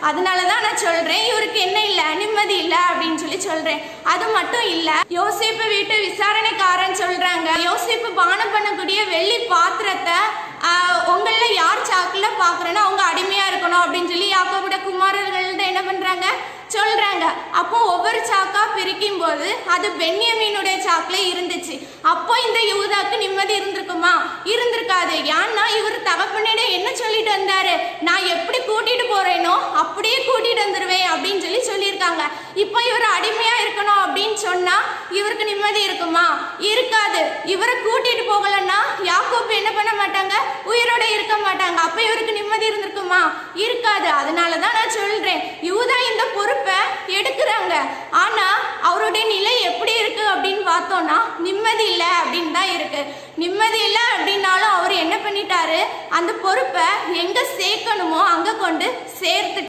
அதனாலதான் நான் சொல்றேன் இவருக்கு என்ன இல்லை, நிம்மதி இல்லை அப்படின்னு சொல்றேன். அது மட்டும் இல்ல, யோசேப்பு வீட்டு விசாரணைக்காரன் சொல்றாங்க, யோசேப்பு பானம் பண்ணக்கூடிய வெள்ளி பாத்திரத்தை உங்கள யார் சாக்குல பாக்குறேன்னா அவங்க அடிமையா இருக்கணும் அப்படின்னு சொல்லி யாக்கோபோட குமாரர்கள்ட்ட என்ன பண்றாங்க சொல்றாங்க. அப்போ ஒவ்வொரு சாக்கா பிரிக்கும் போது அது பென்யமீனுடைய சாக்குல இருந்துச்சு. அப்போ இந்த யூதாக்கு நிம்மதி இருந்திருக்குமா? இருந்திருக்காது. ஏன்னா இவர் தகப்பனிட என்ன சொல்லிட்டு வந்தாரு, நான் எப்படி கூட்டிட்டு போறேனோ அப்படியே கூட்டிட்டு வந்துருவேன் அப்படின்னு சொல்லியிருக்காங்க. இப்போ இவர் அடிமையா இருக்கணும் அப்படின்னு சொன்னா இவருக்கு நிம்மதி இருக்குமா? இருக்காது. இவரை கூட்டிட்டு போகலன்னா யாக்கோபு என்ன பண்ண மாட்டாங்க, உயிரோட இருக்க மாட்டாங்க. அப்ப இவருக்கு நிம்மதி இருந்திருக்குமா? இருக்காது. அதனாலதான் நான் சொல்றேன், யூதா இந்த பொறுப்பை எடுக்கிறாங்க. ஆனா அவருடைய நிலை எப்படி இருக்கு அப்படின்னு பார்த்தோம்னா நிம்மதி இல்லை அப்படின்னு தான் இருக்கு. நிம்மதி இல்லை அப்படின்னாலும் அவர் என்ன பண்ணிட்டாரு, அந்த பொறுப்பை எங்க சேர்க்கணுமோ அங்க கொண்டு சேர்த்து